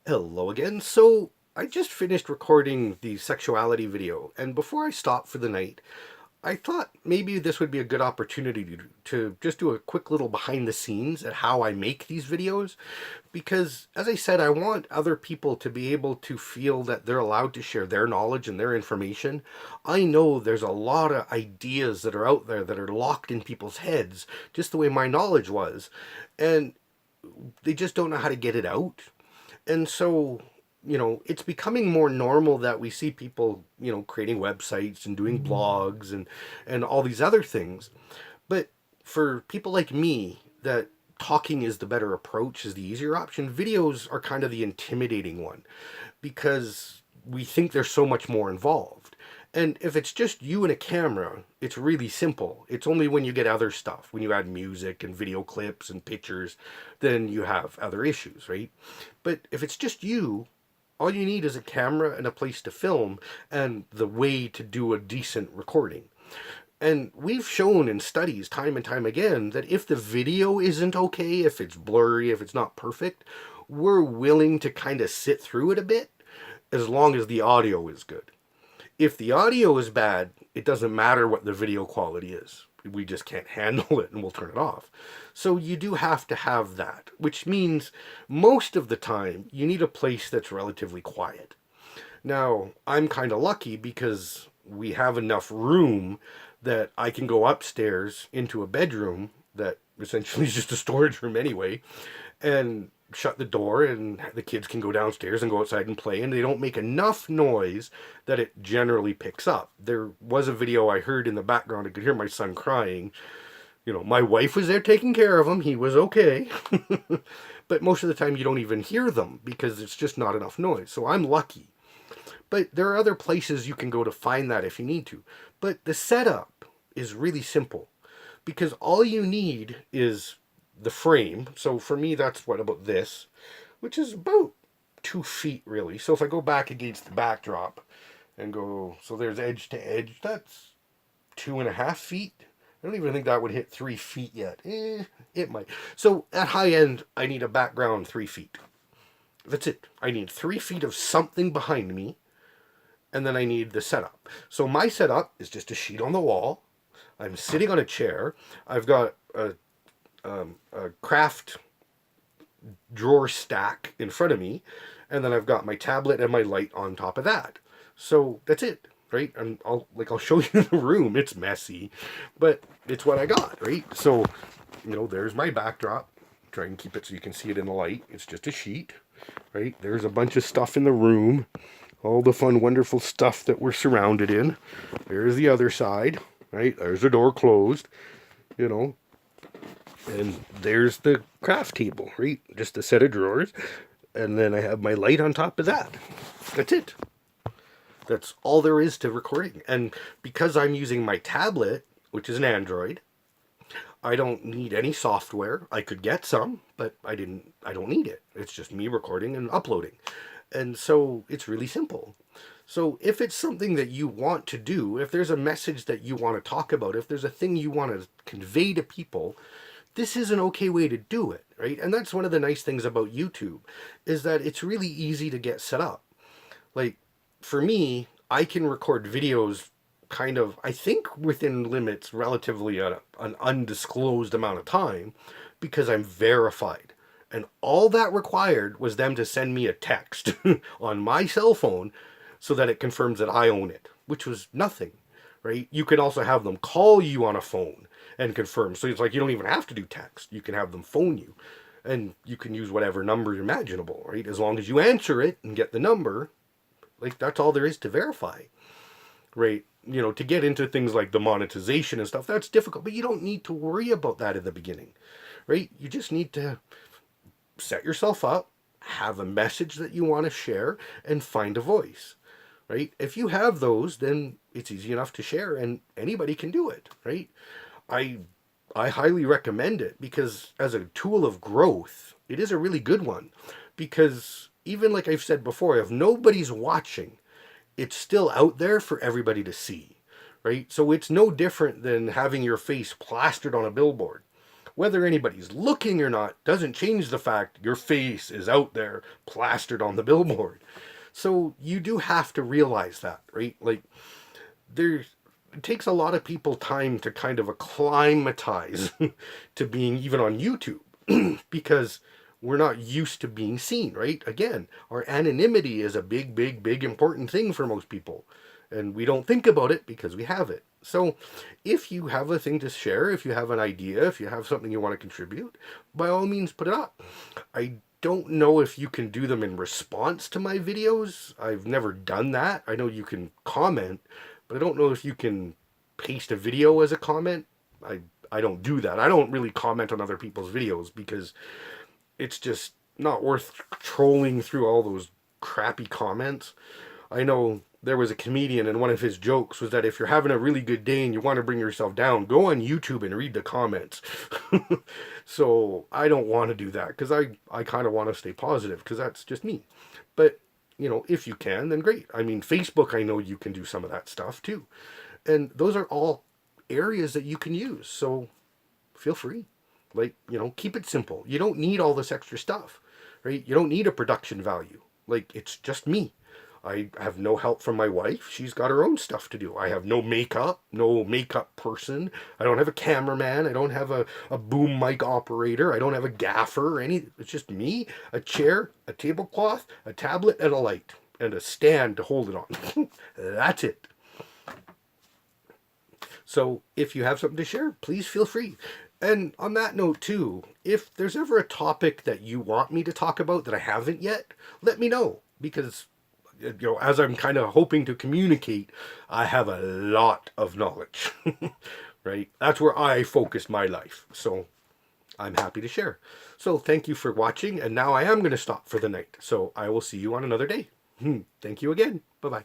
Hello again. So I just finished recording the sexuality video, and before I stopped for the night, I thought maybe this would be a good opportunity to just do a quick little behind the scenes at how I make these videos. Because, as I said, I want other people to be able to feel that they're allowed to share their knowledge and their information. I know there's a lot of ideas that are out there that are locked in people's heads, just the way my knowledge was, and they just don't know how to get it out. And so, it's becoming more normal that we see people, creating websites and doing blogs and all these other things. But for people like me, that talking is the better approach, is the easier option. Videos are kind of the intimidating one because we think there's so much more involved. And if it's just you and a camera, it's really simple. It's only when you get other stuff, when you add music and video clips and pictures, then you have other issues, right? But if it's just you, all you need is a camera and a place to film and the way to do a decent recording. And we've shown in studies time and time again that if the video isn't okay, if it's blurry, if it's not perfect, we're willing to kind of sit through it a bit as long as the audio is good. If the audio is bad, it doesn't matter what the video quality is. We just can't handle it and we'll turn it off. So you do have to have that, which means most of the time you need a place that's relatively quiet. Now, I'm kind of lucky because we have enough room that I can go upstairs into a bedroom that essentially is just a storage room anyway, and shut the door, and the kids can go downstairs and go outside and play, and they don't make enough noise that it generally picks up. There was a video I heard in the background. I could hear my son crying. My wife was there taking care of him. He was okay. But most of the time you don't even hear them because it's just not enough noise. So I'm lucky. But there are other places you can go to find that if you need to. But the setup is really simple because all you need is the frame. So for me, that's about this, which is about 2 feet really. So if I go back against the backdrop and go, so there's edge to edge, that's 2.5 feet. I don't even think that would hit 3 feet yet. It might. So at high end, I need a background 3 feet. That's it. I need 3 feet of something behind me, and then I need the setup. So my setup is just a sheet on the wall. I'm sitting on a chair. I've got a craft drawer stack in front of me, and then I've got my tablet and my light on top of that. So that's it, right? And I'll show you the room. It's messy, but it's what I got, right? So, there's my backdrop. Try and keep it so you can see it in the light. It's just a sheet, right? There's a bunch of stuff in the room. All the fun, wonderful stuff that we're surrounded in. There's the other side, right? There's the door closed, and there's the craft table, right? Just a set of drawers. And then I have my light on top of that. That's it. That's all there is to recording. And because I'm using my tablet, which is an Android, I don't need any software. I could get some, but I don't need it. It's just me recording and uploading. And so it's really simple. So if it's something that you want to do, if there's a message that you want to talk about, if there's a thing you want to convey to people, this is an okay way to do it, right? And that's one of the nice things about YouTube, is that it's really easy to get set up. Like, for me, I can record videos kind of, I think, within limits, relatively an undisclosed amount of time, because I'm verified. And all that required was them to send me a text on my cell phone so that it confirms that I own it, which was nothing, right? You can also have them call you on a phone and confirm. So it's like you don't even have to do text. You can have them phone you, and you can use whatever number imaginable, right? As long as you answer it and get the number, like, that's all there is to verify, right? To get into things like the monetization and stuff, that's difficult, but you don't need to worry about that in the beginning, right? You just need to set yourself up, have a message that you want to share, and find a voice, right? If you have those, then it's easy enough to share, and anybody can do it, right? I highly recommend it because as a tool of growth, it is a really good one, because even like I've said before, if nobody's watching, it's still out there for everybody to see, right? So it's no different than having your face plastered on a billboard. Whether anybody's looking or not doesn't change the fact your face is out there plastered on the billboard. So you do have to realize that, right? Like, there it takes a lot of people time to kind of acclimatize to being even on YouTube because we're not used to being seen, right? Again, our anonymity is a big, big, big important thing for most people. And we don't think about it because we have it. So if you have a thing to share, if you have an idea, if you have something you want to contribute, by all means put it up. I don't know if you can do them in response to my videos. I've never done that. I know you can comment, but I don't know if you can paste a video as a comment. I don't do that. I don't really comment on other people's videos because it's just not worth trolling through all those crappy comments. I know there was a comedian, and one of his jokes was that if you're having a really good day and you want to bring yourself down, go on YouTube and read the comments. So I don't want to do that because I kind of want to stay positive because that's just me. But, if you can, then great. I mean, Facebook, I know you can do some of that stuff too. And those are all areas that you can use. So feel free. Like, keep it simple. You don't need all this extra stuff, right? You don't need a production value. Like, it's just me. I have no help from my wife. She's got her own stuff to do. I have no makeup person. I don't have a cameraman. I don't have a boom mic operator. I don't have a gaffer or anything. It's just me, a chair, a tablecloth, a tablet, and a light, and a stand to hold it on. That's it. So if you have something to share, please feel free. And on that note too, if there's ever a topic that you want me to talk about that I haven't yet, let me know. Because, as I'm kind of hoping to communicate, I have a lot of knowledge, right? That's where I focus my life. So I'm happy to share. So thank you for watching. And now I am going to stop for the night. So I will see you on another day. Thank you again. Bye-bye.